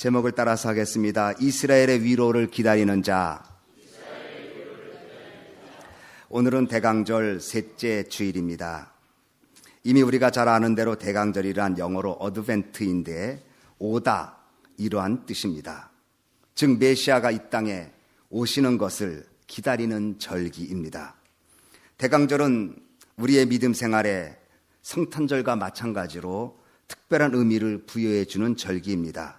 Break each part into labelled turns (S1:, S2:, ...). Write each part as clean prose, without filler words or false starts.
S1: 제목을 따라서 하겠습니다. 이스라엘의 위로를 기다리는 자. 오늘은 대강절 셋째 주일입니다. 이미 우리가 잘 아는 대로 대강절이란 영어로 어드벤트인데 오다, 이러한 뜻입니다. 즉 메시아가 이 땅에 오시는 것을 기다리는 절기입니다. 대강절은 우리의 믿음 생활에 성탄절과 마찬가지로 특별한 의미를 부여해 주는 절기입니다.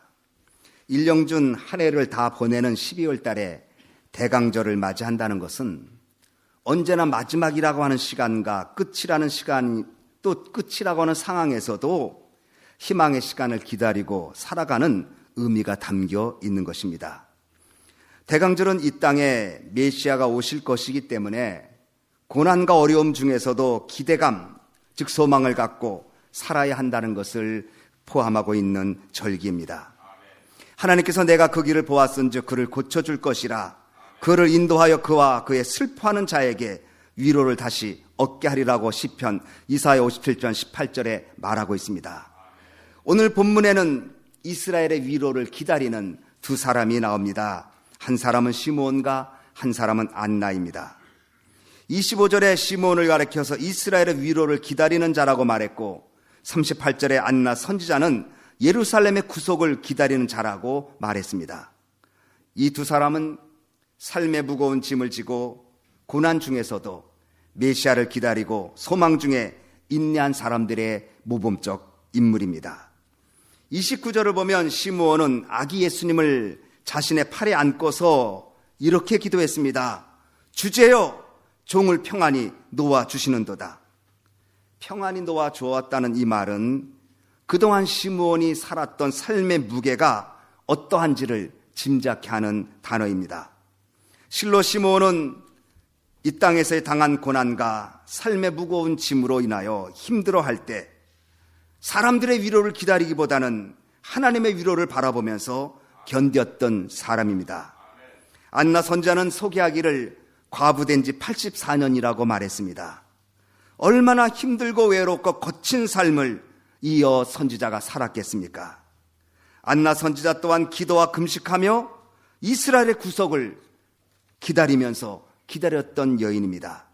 S1: 1년 중 한 해를 다 보내는 12월 달에 대강절을 맞이한다는 것은 언제나 마지막이라고 하는 시간과 끝이라는 시간, 또 끝이라고 하는 상황에서도 희망의 시간을 기다리고 살아가는 의미가 담겨 있는 것입니다. 대강절은 이 땅에 메시아가 오실 것이기 때문에 고난과 어려움 중에서도 기대감, 즉 소망을 갖고 살아야 한다는 것을 포함하고 있는 절기입니다. 하나님께서 내가 그 길을 보았은즉 그를 고쳐줄 것이라, 그를 인도하여 그와 그의 슬퍼하는 자에게 위로를 다시 얻게 하리라고 시편 이사야 57편 18절에 말하고 있습니다. 오늘 본문에는 이스라엘의 위로를 기다리는 두 사람이 나옵니다. 한 사람은 시므온과 한 사람은 안나입니다. 25절에 시므온을 가리켜서 이스라엘의 위로를 기다리는 자라고 말했고, 38절에 안나 선지자는 예루살렘의 구속을 기다리는 자라고 말했습니다. 이 두 사람은 삶의 무거운 짐을 지고 고난 중에서도 메시아를 기다리고 소망 중에 인내한 사람들의 모범적 인물입니다. 29절을 보면 시므온은 아기 예수님을 자신의 팔에 안고서 이렇게 기도했습니다. 주제여, 종을 평안히 놓아 주시는도다. 평안히 놓아 주었다는 이 말은 그동안 시므온이 살았던 삶의 무게가 어떠한지를 짐작케 하는 단어입니다. 실로 시므온은 이 땅에서의 당한 고난과 삶의 무거운 짐으로 인하여 힘들어할 때 사람들의 위로를 기다리기보다는 하나님의 위로를 바라보면서 견뎠던 사람입니다. 안나 선지자는 소개하기를 과부된 지 84년이라고 말했습니다. 얼마나 힘들고 외롭고 거친 삶을 이어 선지자가 살았겠습니까? 안나 선지자 또한 기도와 금식하며 이스라엘의 구속을 기다리면서 기다렸던 여인입니다.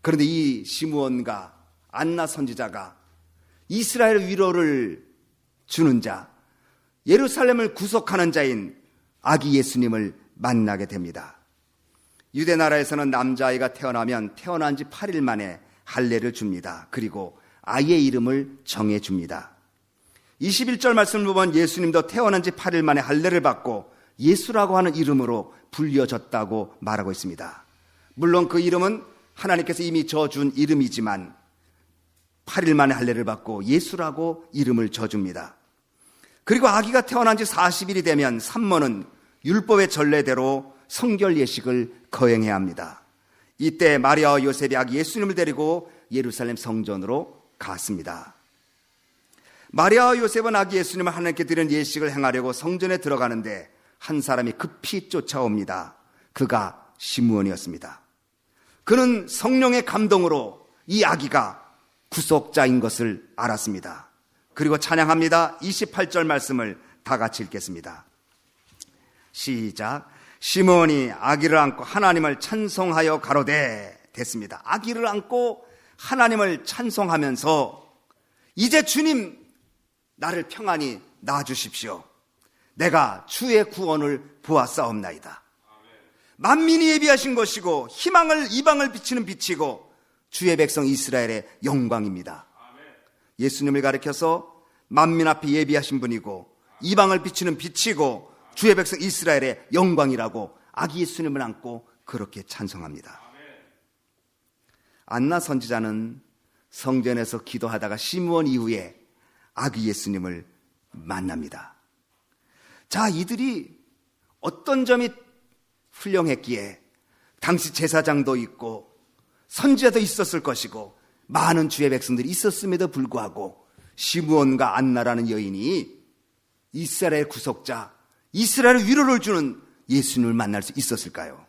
S1: 그런데 이 시므온과 안나 선지자가 이스라엘 위로를 주는 자, 예루살렘을 구속하는 자인 아기 예수님을 만나게 됩니다. 유대 나라에서는 남자아이가 태어나면 태어난 지 8일 만에 할례를 줍니다. 그리고 아이의 이름을 정해줍니다. 21절 말씀을 보면 예수님도 태어난 지 8일 만에 할례를 받고 예수라고 하는 이름으로 불려졌다고 말하고 있습니다. 물론 그 이름은 하나님께서 이미 져준 이름이지만 8일 만에 할례를 받고 예수라고 이름을 져줍니다. 그리고 아기가 태어난 지 40일이 되면 산모는 율법의 전례대로 성결 예식을 거행해야 합니다. 이때 마리아와 요셉이 아기 예수님을 데리고 예루살렘 성전으로 갔습니다. 마리아와 요셉은 아기 예수님을 하나님께 드리는 예식을 행하려고 성전에 들어가는데 한 사람이 급히 쫓아옵니다. 그가 시므온이었습니다. 그는 성령의 감동으로 이 아기가 구속자인 것을 알았습니다. 그리고 찬양합니다. 28절 말씀을 다 같이 읽겠습니다. 시작. 시므온이 아기를 안고 하나님을 찬송하여 가로되, 됐습니다. 아기를 안고 하나님을 찬송하면서 이제 주님 나를 평안히 낳아주십시오. 내가 주의 구원을 보았사옵나이다. 만민이 예비하신 것이고 희망을 이방을 비치는 빛이고 주의 백성 이스라엘의 영광입니다. 예수님을 가리켜서 만민 앞에 예비하신 분이고 이방을 비치는 빛이고 주의 백성 이스라엘의 영광이라고 아기 예수님을 안고 그렇게 찬송합니다. 안나 선지자는 성전에서 기도하다가 시므온 이후에 아기 예수님을 만납니다. 자, 이들이 어떤 점이 훌륭했기에 당시 제사장도 있고 선지자도 있었을 것이고 많은 주의 백성들이 있었음에도 불구하고 시므온과 안나라는 여인이 이스라엘 구속자, 이스라엘 위로를 주는 예수님을 만날 수 있었을까요?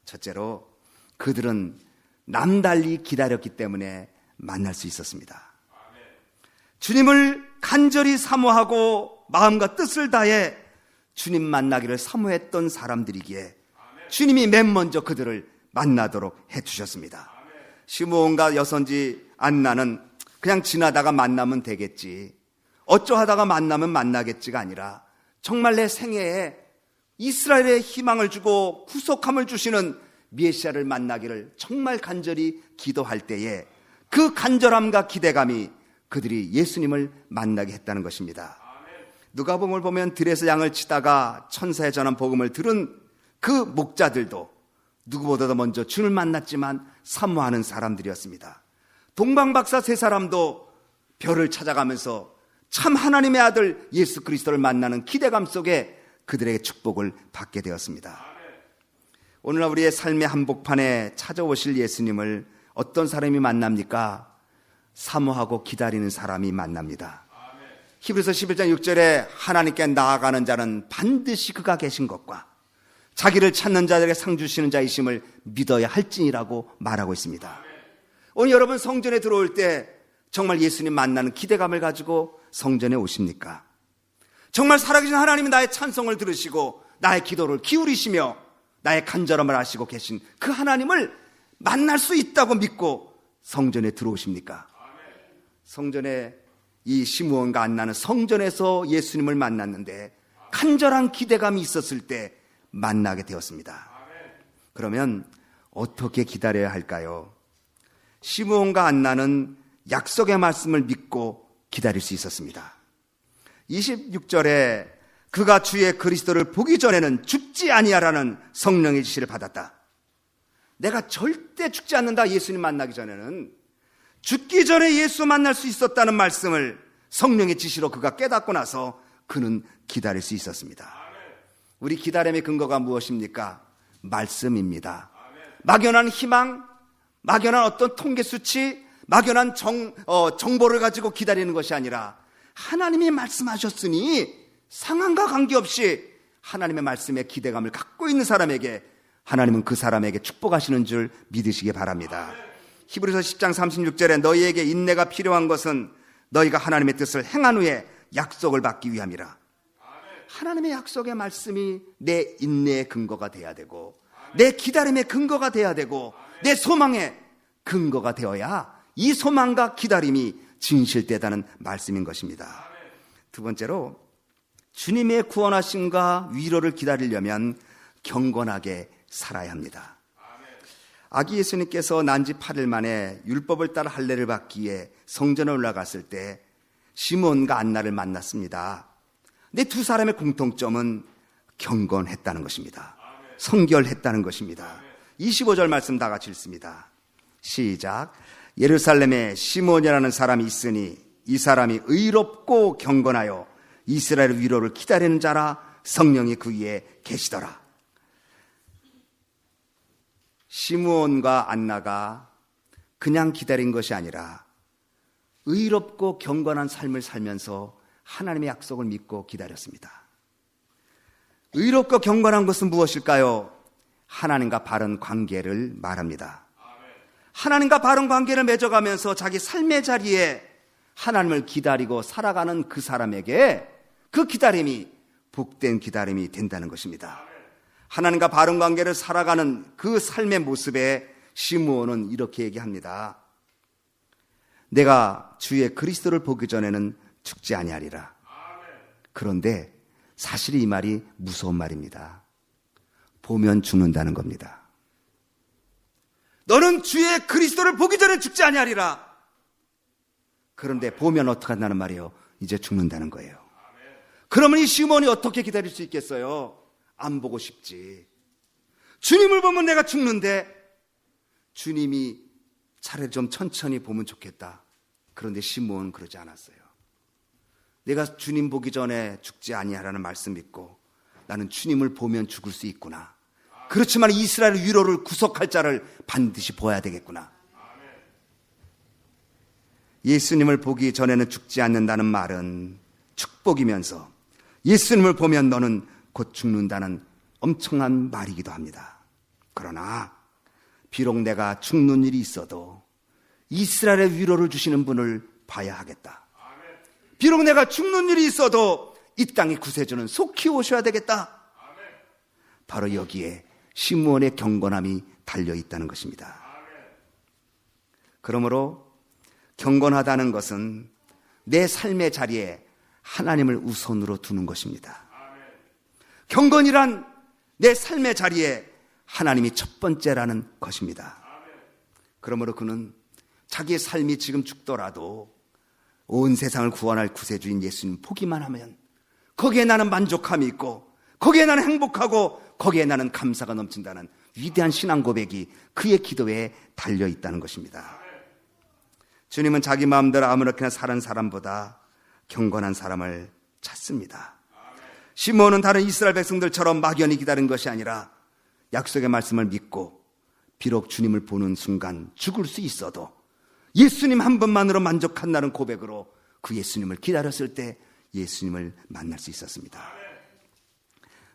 S1: 첫째로 그들은 남달리 기다렸기 때문에 만날 수 있었습니다. 주님을 간절히 사모하고 마음과 뜻을 다해 주님 만나기를 사모했던 사람들이기에 주님이 맨 먼저 그들을 만나도록 해주셨습니다. 시므온과 여선지 안나는 그냥 지나다가 만나면 되겠지, 어쩌하다가 만나면 만나겠지가 아니라 정말 내 생애에 이스라엘의 희망을 주고 구속함을 주시는 메시아를 만나기를 정말 간절히 기도할 때에 그 간절함과 기대감이 그들이 예수님을 만나게 했다는 것입니다. 누가복음을 보면 들에서 양을 치다가 천사의 전한 복음을 들은 그 목자들도 누구보다도 먼저 주를 만났지만 사모하는 사람들이었습니다. 동방박사 세 사람도 별을 찾아가면서 참 하나님의 아들 예수 그리스도를 만나는 기대감 속에 그들에게 축복을 받게 되었습니다. 오늘날 우리의 삶의 한복판에 찾아오실 예수님을 어떤 사람이 만납니까? 사모하고 기다리는 사람이 만납니다. 히브리서 11장 6절에 하나님께 나아가는 자는 반드시 그가 계신 것과 자기를 찾는 자들에게 상 주시는 자이심을 믿어야 할지니라고 말하고 있습니다. 오늘 여러분 성전에 들어올 때 정말 예수님 만나는 기대감을 가지고 성전에 오십니까? 정말 살아계신 하나님이 나의 찬송을 들으시고 나의 기도를 기울이시며 나의 간절함을 아시고 계신 그 하나님을 만날 수 있다고 믿고 성전에 들어오십니까? 성전에 이 시므온과 안나는 성전에서 예수님을 만났는데 간절한 기대감이 있었을 때 만나게 되었습니다. 그러면 어떻게 기다려야 할까요? 시므온과 안나는 약속의 말씀을 믿고 기다릴 수 있었습니다. 26절에 그가 주의 그리스도를 보기 전에는 죽지 아니하라는 성령의 지시를 받았다. 내가 절대 죽지 않는다. 예수님 만나기 전에는 죽기 전에 예수 만날 수 있었다는 말씀을 성령의 지시로 그가 깨닫고 나서 그는 기다릴 수 있었습니다. 우리 기다림의 근거가 무엇입니까? 말씀입니다. 막연한 희망, 막연한 어떤 통계 수치, 막연한 정보를 가지고 기다리는 것이 아니라 하나님이 말씀하셨으니 상황과 관계없이 하나님의 말씀에 기대감을 갖고 있는 사람에게 하나님은 그 사람에게 축복하시는 줄 믿으시기 바랍니다. 히브리서 10장 36절에 너희에게 인내가 필요한 것은 너희가 하나님의 뜻을 행한 후에 약속을 받기 위함이라. 하나님의 약속의 말씀이 내 인내의 근거가 돼야 되고 내 기다림의 근거가 돼야 되고 내 소망의 근거가 되어야 이 소망과 기다림이 진실되다는 말씀인 것입니다. 두 번째로 주님의 구원하심과 위로를 기다리려면 경건하게 살아야 합니다. 아기 예수님께서 난지 8일 만에 율법을 따라 할례를 받기 위해 성전에 올라갔을 때 시므온과 안나를 만났습니다. 근데 두 사람의 공통점은 경건했다는 것입니다. 성결했다는 것입니다. 25절 말씀 다 같이 읽습니다. 시작. 예루살렘에 시므온이라는 사람이 있으니 이 사람이 의롭고 경건하여 이스라엘의 위로를 기다리는 자라. 성령이 그 위에 계시더라. 시므온과 안나가 그냥 기다린 것이 아니라 의롭고 경건한 삶을 살면서 하나님의 약속을 믿고 기다렸습니다. 의롭고 경건한 것은 무엇일까요? 하나님과 바른 관계를 말합니다. 하나님과 바른 관계를 맺어가면서 자기 삶의 자리에 하나님을 기다리고 살아가는 그 사람에게 그 기다림이 복된 기다림이 된다는 것입니다. 하나님과 바른 관계를 살아가는 그 삶의 모습에 시므온은 이렇게 얘기합니다. 내가 주의 그리스도를 보기 전에는 죽지 아니하리라. 그런데 사실 이 말이 무서운 말입니다. 보면 죽는다는 겁니다. 너는 주의 그리스도를 보기 전에 죽지 아니하리라. 그런데 보면 어떻게 한다는 말이에요? 이제 죽는다는 거예요. 그러면 이 시므온이 어떻게 기다릴 수 있겠어요? 안 보고 싶지. 주님을 보면 내가 죽는데 주님이 차라리 좀 천천히 보면 좋겠다. 그런데 시므온은 그러지 않았어요. 내가 주님 보기 전에 죽지 아니하라는 말씀 믿고 나는 주님을 보면 죽을 수 있구나. 그렇지만 이스라엘 위로를 구속할 자를 반드시 보아야 되겠구나. 예수님을 보기 전에는 죽지 않는다는 말은 축복이면서 예수님을 보면 너는 곧 죽는다는 엄청난 말이기도 합니다. 그러나 비록 내가 죽는 일이 있어도 이스라엘의 위로를 주시는 분을 봐야 하겠다. 비록 내가 죽는 일이 있어도 이 땅의 구세주는 속히 오셔야 되겠다. 바로 여기에 시므온의 경건함이 달려있다는 것입니다. 그러므로 경건하다는 것은 내 삶의 자리에 하나님을 우선으로 두는 것입니다. 경건이란 내 삶의 자리에 하나님이 첫 번째라는 것입니다. 그러므로 그는 자기의 삶이 지금 죽더라도 온 세상을 구원할 구세주인 예수님 보기만 하면 거기에 나는 만족함이 있고 거기에 나는 행복하고 거기에 나는 감사가 넘친다는 위대한 신앙 고백이 그의 기도에 달려있다는 것입니다. 주님은 자기 마음대로 아무렇게나 사는 사람보다 경건한 사람을 찾습니다. 시므온은 다른 이스라엘 백성들처럼 막연히 기다린 것이 아니라 약속의 말씀을 믿고 비록 주님을 보는 순간 죽을 수 있어도 예수님 한 분만으로 만족한다는 고백으로 그 예수님을 기다렸을 때 예수님을 만날 수 있었습니다.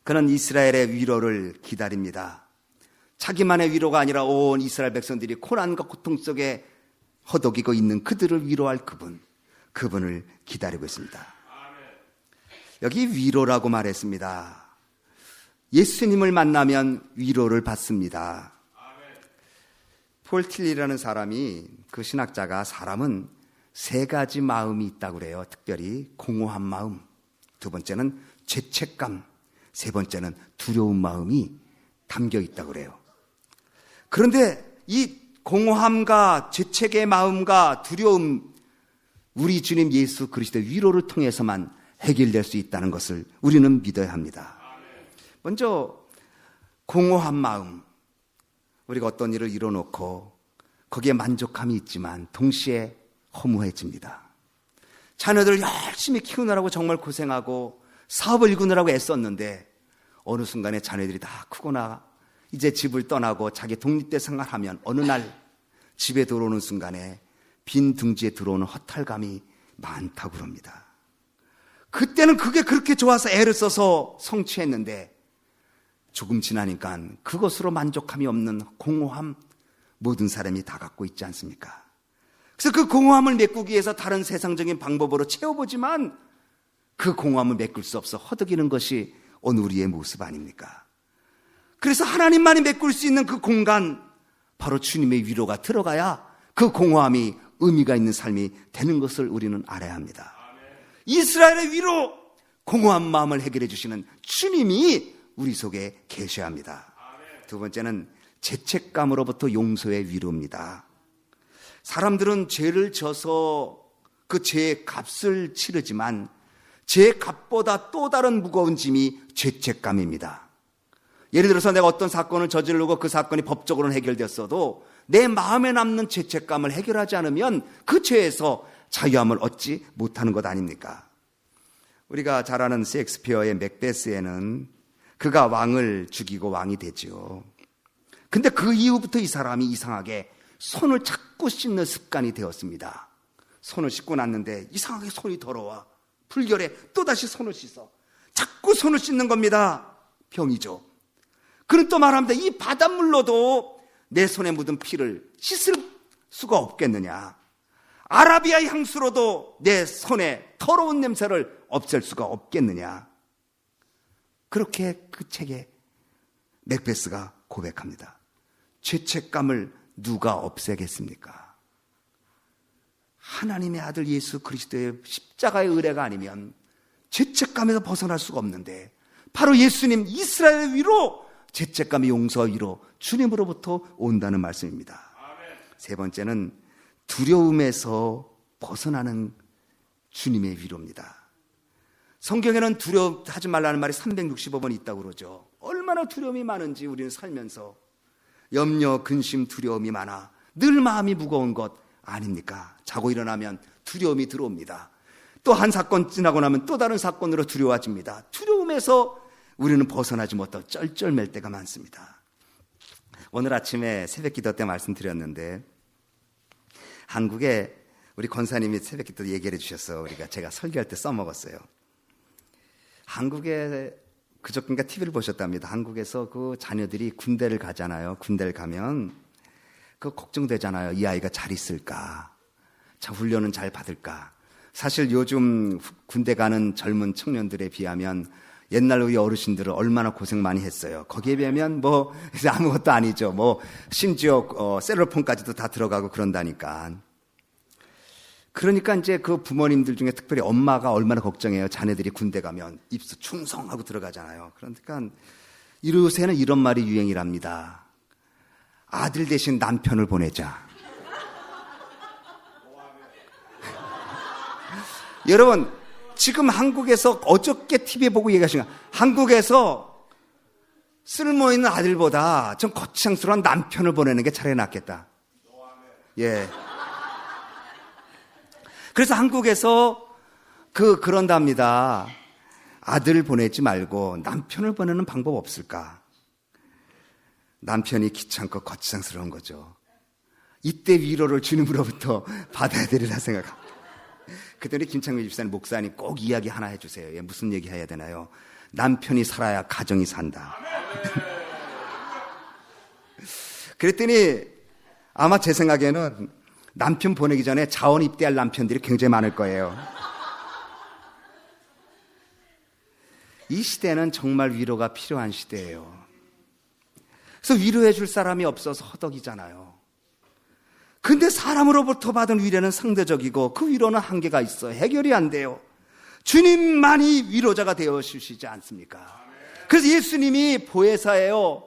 S1: 그는 이스라엘의 위로를 기다립니다. 자기만의 위로가 아니라 온 이스라엘 백성들이 고난과 고통 속에 허덕이고 있는 그들을 위로할 그분을 기다리고 있습니다. 여기 위로라고 말했습니다. 예수님을 만나면 위로를 받습니다. 폴 틸리라는 사람이, 그 신학자가, 사람은 세 가지 마음이 있다고 그래요. 특별히 공허한 마음, 두 번째는 죄책감, 세 번째는 두려운 마음이 담겨 있다고 그래요. 그런데 이 공허함과 죄책의 마음과 두려움, 우리 주님 예수 그리스도의 위로를 통해서만 해결될 수 있다는 것을 우리는 믿어야 합니다. 먼저 공허한 마음, 우리가 어떤 일을 이뤄놓고 거기에 만족함이 있지만 동시에 허무해집니다. 자녀들을 열심히 키우느라고 정말 고생하고 사업을 이루느라고 애썼는데 어느 순간에 자녀들이 다 크거나 이제 집을 떠나고 자기 독립된 생활하면 어느 날 집에 들어오는 순간에 빈 둥지에 들어오는 허탈감이 많다고 그럽니다. 그때는 그게 그렇게 좋아서 애를 써서 성취했는데 조금 지나니까 그것으로 만족함이 없는 공허함, 모든 사람이 다 갖고 있지 않습니까? 그래서 그 공허함을 메꾸기 위해서 다른 세상적인 방법으로 채워보지만 그 공허함을 메꿀 수 없어 허덕이는 것이 오늘 우리의 모습 아닙니까? 그래서 하나님만이 메꿀 수 있는 그 공간, 바로 주님의 위로가 들어가야 그 공허함이 의미가 있는 삶이 되는 것을 우리는 알아야 합니다. 이스라엘의 위로, 공허한 마음을 해결해 주시는 주님이 우리 속에 계셔야 합니다. 두 번째는 죄책감으로부터 용서의 위로입니다. 사람들은 죄를 져서 그 죄의 값을 치르지만 죄의 값보다 또 다른 무거운 짐이 죄책감입니다. 예를 들어서 내가 어떤 사건을 저지르고 그 사건이 법적으로는 해결됐어도 내 마음에 남는 죄책감을 해결하지 않으면 그 죄에서 자유함을 얻지 못하는 것 아닙니까? 우리가 잘 아는 셰익스피어의 맥베스에는 그가 왕을 죽이고 왕이 되죠. 근데 그 이후부터 이 사람이 이상하게 손을 자꾸 씻는 습관이 되었습니다. 손을 씻고 났는데 이상하게 손이 더러워. 불결해. 또다시 손을 씻어. 자꾸 손을 씻는 겁니다. 병이죠. 그는 또 말합니다. 이 바닷물로도 내 손에 묻은 피를 씻을 수가 없겠느냐. 아라비아 향수로도 내 손에 더러운 냄새를 없앨 수가 없겠느냐. 그렇게 그 책에 맥베스가 고백합니다. 죄책감을 누가 없애겠습니까? 하나님의 아들 예수 그리스도의 십자가의 의뢰가 아니면 죄책감에서 벗어날 수가 없는데 바로 예수님 이스라엘의 위로, 죄책감의 용서와 위로 주님으로부터 온다는 말씀입니다. 세 번째는 두려움에서 벗어나는 주님의 위로입니다. 성경에는 두려워하지 말라는 말이 365번 있다고 그러죠. 얼마나 두려움이 많은지 우리는 살면서 염려, 근심, 두려움이 많아 늘 마음이 무거운 것 아닙니까? 자고 일어나면 두려움이 들어옵니다. 또 한 사건 지나고 나면 또 다른 사건으로 두려워집니다. 두려움에서 우리는 벗어나지 못하고 쩔쩔맬 때가 많습니다. 오늘 아침에 새벽 기도 때 말씀드렸는데 한국에 우리 권사님이 새벽 기도 얘기를 해주셔서 제가 설교할 때 써먹었어요. 한국에 그저께인가 TV를 보셨답니다. 한국에서 그 자녀들이 군대를 가잖아요. 군대를 가면 그 걱정되잖아요. 이 아이가 잘 있을까? 자, 훈련은 잘 받을까? 사실 요즘 군대 가는 젊은 청년들에 비하면 옛날 우리 어르신들은 얼마나 고생 많이 했어요. 거기에 비하면 뭐 아무것도 아니죠. 뭐 심지어 셀러폰까지도 다 들어가고 그런다니까. 그러니까 이제 그 부모님들 중에 특별히 엄마가 얼마나 걱정해요. 자녀들이 군대 가면 입수 충성하고 들어가잖아요. 그러니까 요새는 이런 말이 유행이랍니다. 아들 대신 남편을 보내자. 여러분, 지금 한국에서 어저께 TV에 보고 얘기하신 거, 한국에서 쓸모있는 아들보다 좀 거창스러운 남편을 보내는 게 차라리 낫겠다. 예. 그래서 한국에서 그런답니다. 아들 보내지 말고 남편을 보내는 방법 없을까? 남편이 귀찮고 거창스러운 거죠. 이때 위로를 주님으로부터 받아야 되리라 생각합니다. 그때는 김창규 집사님 목사님 꼭 이야기 하나 해주세요. 예, 무슨 얘기 해야 되나요? 남편이 살아야 가정이 산다. 그랬더니 아마 제 생각에는 남편 보내기 전에 자원 입대할 남편들이 굉장히 많을 거예요. 이 시대는 정말 위로가 필요한 시대예요. 그래서 위로해 줄 사람이 없어서 허덕이잖아요. 근데 사람으로부터 받은 위로는 상대적이고 그 위로는 한계가 있어 해결이 안 돼요. 주님만이 위로자가 되어 주시지 않습니까? 그래서 예수님이 보혜사예요.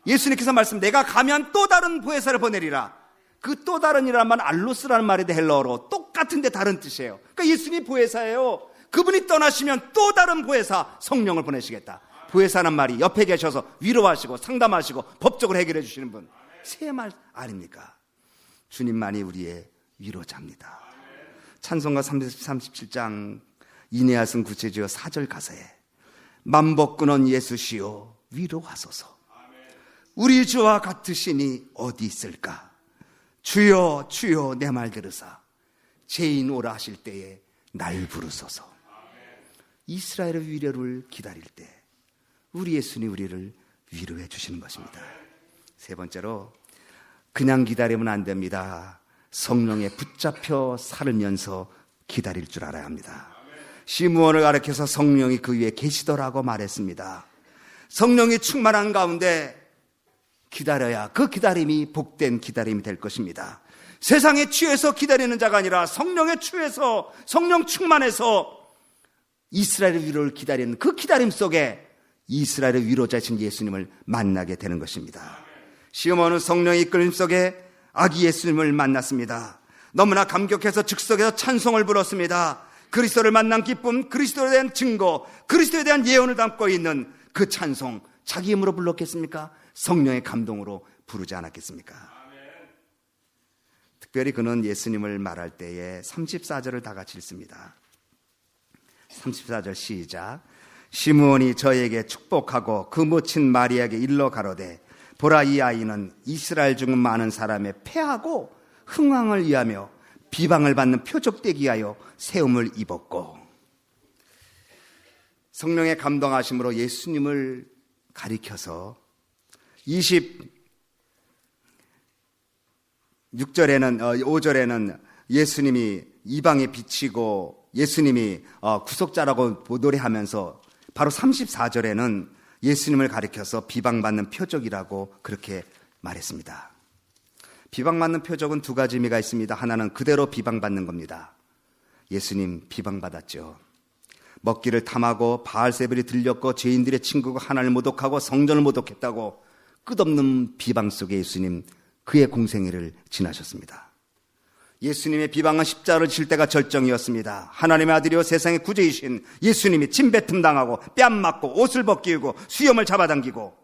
S1: 예수님께서 말씀, 내가 가면 또 다른 보혜사를 보내리라. 그 또 다른이라는 말은 알로스라는 말인데 헬러어로 똑같은데 다른 뜻이에요. 그러니까 예수님이 보혜사예요. 그분이 떠나시면 또 다른 보혜사 성령을 보내시겠다. 보혜사란 말이 옆에 계셔서 위로하시고 상담하시고 법적으로 해결해 주시는 분, 새 말 아닙니까? 주님만이 우리의 위로자입니다. 찬송가 37장 이내하승 구체지어 4절 가사에 만복근원 예수시오 위로하소서. 우리 주와 같으시니 어디 있을까? 주여 주여 내 말 들으사 죄인 오라 하실 때에 날 부르소서. 이스라엘의 위로를 기다릴 때 우리 예수님 우리를 위로해 주시는 것입니다. 세 번째로, 그냥 기다리면 안 됩니다. 성령에 붙잡혀 살면서 기다릴 줄 알아야 합니다. 시므온을 가리켜서 성령이 그 위에 계시더라고 말했습니다. 성령이 충만한 가운데 기다려야 그 기다림이 복된 기다림이 될 것입니다. 세상에 취해서 기다리는 자가 아니라 성령에 취해서 성령 충만해서 이스라엘의 위로를 기다리는 그 기다림 속에 이스라엘의 위로자이신 예수님을 만나게 되는 것입니다. 시므온은 성령의 이끌림 속에 아기 예수님을 만났습니다. 너무나 감격해서 즉석에서 찬송을 불렀습니다. 그리스도를 만난 기쁨, 그리스도에 대한 증거, 그리스도에 대한 예언을 담고 있는 그 찬송, 자기 힘으로 불렀겠습니까? 성령의 감동으로 부르지 않았겠습니까? 특별히 그는 예수님을 말할 때에 34절을 다 같이 읽습니다. 34절 시작. 시므온이 저에게 축복하고 그 모친 마리아에게 일러 가로되 보라, 이 아이는 이스라엘 중 많은 사람의 패하고 흥왕을 위하며 비방을 받는 표적되기 위하여 세움을 입었고. 성령의 감동하심으로 예수님을 가리켜서 5절에는 예수님이 이방에 비치고 예수님이 구속자라고 노래하면서, 바로 34절에는 예수님을 가리켜서 비방받는 표적이라고 그렇게 말했습니다. 비방받는 표적은 두 가지 의미가 있습니다. 하나는 그대로 비방받는 겁니다. 예수님 비방받았죠. 먹기를 탐하고 바알세불이 들렸고 죄인들의 친구가 하나님을 모독하고 성전을 모독했다고 끝없는 비방 속에 예수님 그의 공생애를 지나셨습니다. 예수님의 비방은 십자가를 질 때가 절정이었습니다. 하나님의 아들이요 세상의 구주이신 예수님이 침뱉음 당하고 뺨 맞고 옷을 벗기고 수염을 잡아당기고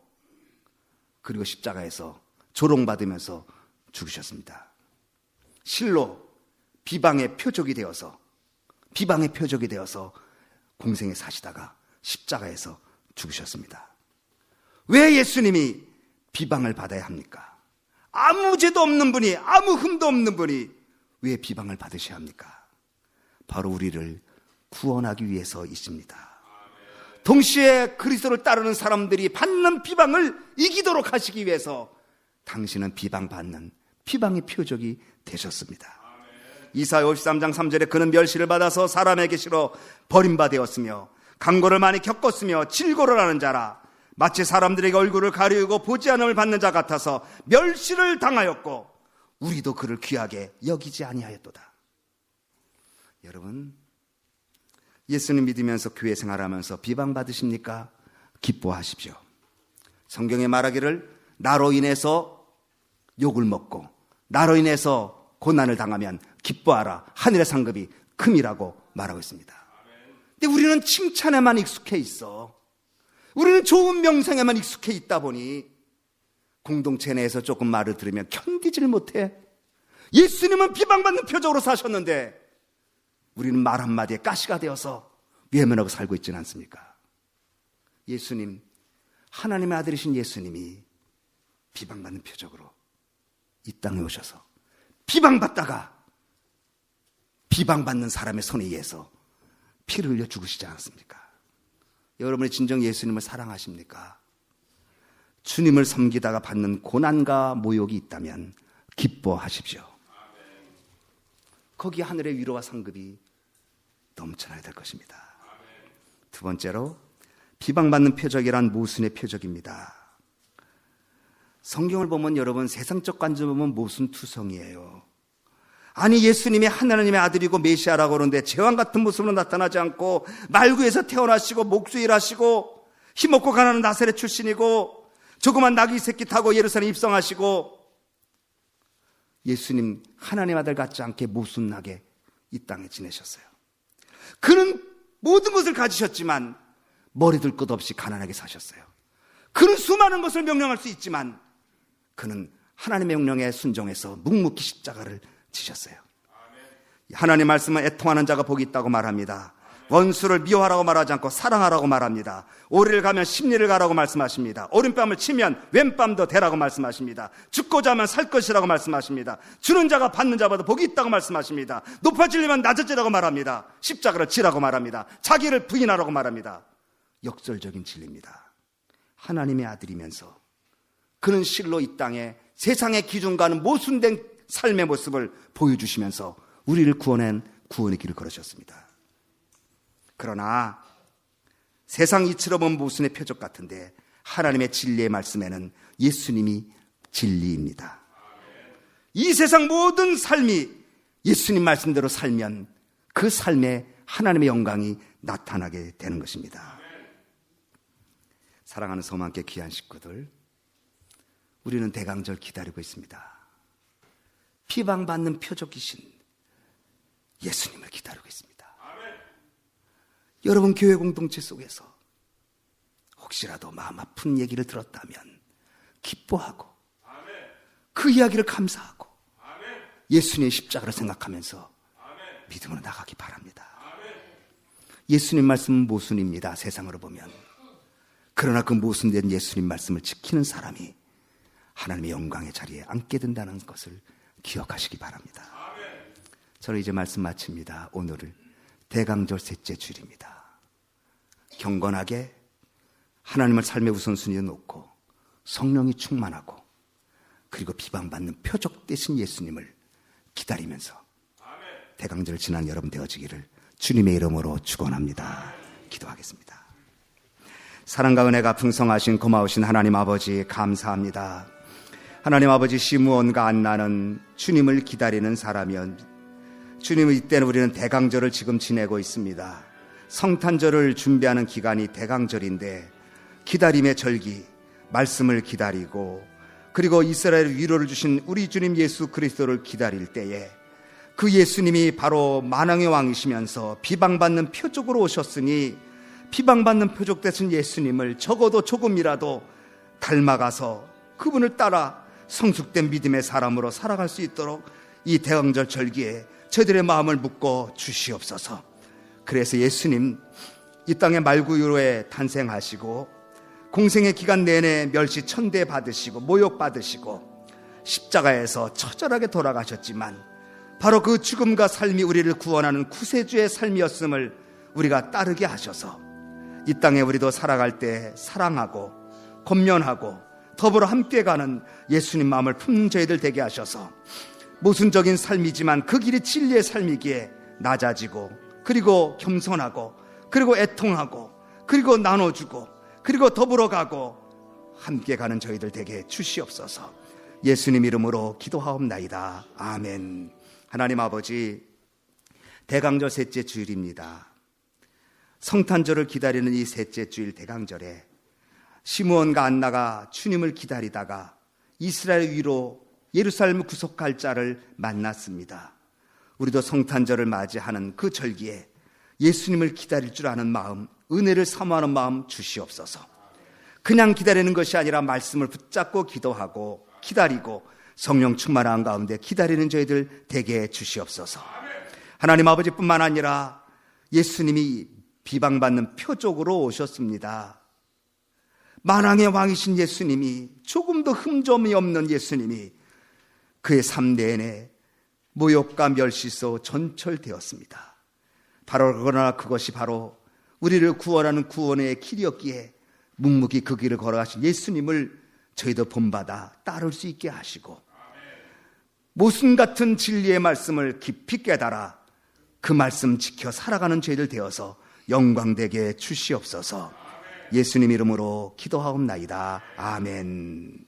S1: 그리고 십자가에서 조롱받으면서 죽으셨습니다. 실로 비방의 표적이 되어서 공생에 사시다가 십자가에서 죽으셨습니다. 왜 예수님이 비방을 받아야 합니까? 아무 죄도 없는 분이, 아무 흠도 없는 분이 왜 비방을 받으셔야 합니까? 바로 우리를 구원하기 위해서이십니다. 동시에 그리스도를 따르는 사람들이 받는 비방을 이기도록 하시기 위해서 당신은 비방받는 비방의 표적이 되셨습니다. 이사야 53장 3절에 그는 멸시를 받아서 사람에게 싫어 버림받았으며 강고를 많이 겪었으며 질고를 하는 자라. 마치 사람들에게 얼굴을 가리우고 보지 않음을 받는 자 같아서 멸시를 당하였고 우리도 그를 귀하게 여기지 아니하였도다. 여러분, 예수님 믿으면서 교회 생활하면서 비방받으십니까? 기뻐하십시오. 성경에 말하기를 나로 인해서 욕을 먹고 나로 인해서 고난을 당하면 기뻐하라. 하늘의 상급이 큼이라고 말하고 있습니다. 근데 우리는 칭찬에만 익숙해 있어. 우리는 좋은 명상에만 익숙해 있다 보니 공동체 내에서 조금 말을 들으면 견디질 못해. 예수님은 비방받는 표적으로 사셨는데 우리는 말 한마디에 가시가 되어서 외면하고 살고 있지는 않습니까? 예수님, 하나님의 아들이신 예수님이 비방받는 표적으로 이 땅에 오셔서 비방받다가 비방받는 사람의 손에 의해서 피를 흘려 죽으시지 않았습니까? 여러분이 진정 예수님을 사랑하십니까? 주님을 섬기다가 받는 고난과 모욕이 있다면 기뻐하십시오. 거기에 하늘의 위로와 상급이 넘쳐나야 될 것입니다. 두 번째로 비방받는 표적이란 모순의 표적입니다. 성경을 보면 여러분 세상적 관점을 보면 모순투성이에요. 아니 예수님이 하나님의 아들이고 메시아라고 그러는데 제왕 같은 모습으로 나타나지 않고 말구에서 태어나시고 목수일 하시고 힘없고 가난한 나사렛 출신이고 조그만 나귀 새끼 타고 예루살렘 입성하시고 예수님 하나님 아들 같지 않게 모순나게 이 땅에 지내셨어요. 그는 모든 것을 가지셨지만 머리둘 것 없이 가난하게 사셨어요. 그는 수많은 것을 명령할 수 있지만 그는 하나님의 명령에 순종해서 묵묵히 십자가를 지셨어요. 하나님 말씀은 애통하는 자가 복이 있다고 말합니다. 원수를 미워하라고 말하지 않고 사랑하라고 말합니다. 오리를 가면 십리를 가라고 말씀하십니다. 오른뺨을 치면 왼뺨도 대라고 말씀하십니다. 죽고자 하면 살 것이라고 말씀하십니다. 주는 자가 받는 자보다 복이 있다고 말씀하십니다. 높아지려면 낮아지라고 말합니다. 십자가를 지라고 말합니다. 자기를 부인하라고 말합니다. 역설적인 진리입니다. 하나님의 아들이면서 그는 실로 이 땅에 세상의 기준과는 모순된 삶의 모습을 보여주시면서 우리를 구원한 구원의 길을 걸으셨습니다. 그러나 세상 이치로 본 모순의 표적 같은데 하나님의 진리의 말씀에는 예수님이 진리입니다. 이 세상 모든 삶이 예수님 말씀대로 살면 그 삶에 하나님의 영광이 나타나게 되는 것입니다. 사랑하는 소망께 귀한 식구들, 우리는 대강절 기다리고 있습니다. 비방받는 표적이신 예수님을 기다리고 있습니다. 여러분 교회 공동체 속에서 혹시라도 마음 아픈 얘기를 들었다면 기뻐하고 그 이야기를 감사하고 예수님의 십자가를 생각하면서 믿음으로 나가기 바랍니다. 예수님 말씀은 모순입니다. 세상으로 보면. 그러나 그 모순된 예수님 말씀을 지키는 사람이 하나님의 영광의 자리에 앉게 된다는 것을 기억하시기 바랍니다. 저는 이제 말씀 마칩니다. 오늘을 대강절 셋째 주일입니다. 경건하게 하나님을 삶의 우선순위에 놓고 성령이 충만하고 그리고 비방받는 표적 되신 예수님을 기다리면서 대강절을 지난 여러분 되어지기를 주님의 이름으로 축원합니다. 기도하겠습니다. 사랑과 은혜가 풍성하신 고마우신 하나님 아버지 감사합니다. 하나님 아버지 시므온과 안나는 주님을 기다리는 사람이었 주님은 이때는 우리는 대강절을 지금 지내고 있습니다. 성탄절을 준비하는 기간이 대강절인데 기다림의 절기, 말씀을 기다리고 그리고 이스라엘 위로를 주신 우리 주님 예수 그리스도를 기다릴 때에 그 예수님이 바로 만왕의 왕이시면서 비방받는 표적으로 오셨으니 비방받는 표적 되신 예수님을 적어도 조금이라도 닮아가서 그분을 따라 성숙된 믿음의 사람으로 살아갈 수 있도록 이 대강절 절기에 저희들의 마음을 묶어 주시옵소서. 그래서 예수님 이 땅의 말구유로에 탄생하시고 공생의 기간 내내 멸시 천대 받으시고 모욕 받으시고 십자가에서 처절하게 돌아가셨지만 바로 그 죽음과 삶이 우리를 구원하는 구세주의 삶이었음을 우리가 따르게 하셔서 이 땅에 우리도 살아갈 때 사랑하고 권면하고 더불어 함께 가는 예수님 마음을 품는 저희들 되게 하셔서 모순적인 삶이지만 그 길이 진리의 삶이기에 낮아지고, 그리고 겸손하고, 그리고 애통하고, 그리고 나눠주고, 그리고 더불어가고 함께 가는 저희들 되게 주시옵소서. 예수님 이름으로 기도하옵나이다. 아멘. 하나님 아버지, 대강절 셋째 주일입니다. 성탄절을 기다리는 이 셋째 주일 대강절에 시므온과 안나가 주님을 기다리다가 이스라엘 위로 예루살렘을 구속할 자를 만났습니다. 우리도 성탄절을 맞이하는 그 절기에 예수님을 기다릴 줄 아는 마음, 은혜를 사모하는 마음 주시옵소서. 그냥 기다리는 것이 아니라 말씀을 붙잡고 기도하고 기다리고 성령 충만한 가운데 기다리는 저희들 되게 주시옵소서. 하나님 아버지뿐만 아니라 예수님이 비방받는 표적으로 오셨습니다. 만왕의 왕이신 예수님이, 조금도 흠점이 없는 예수님이 그의 삶 내내 모욕과 멸시로 전철되었습니다. 그러나 그것이 바로 우리를 구원하는 구원의 길이었기에 묵묵히 그 길을 걸어가신 예수님을 저희도 본받아 따를 수 있게 하시고, 모순 같은 진리의 말씀을 깊이 깨달아 그 말씀 지켜 살아가는 저희들 되어서 영광되게 주시옵소서. 예수님 이름으로 기도하옵나이다. 아멘.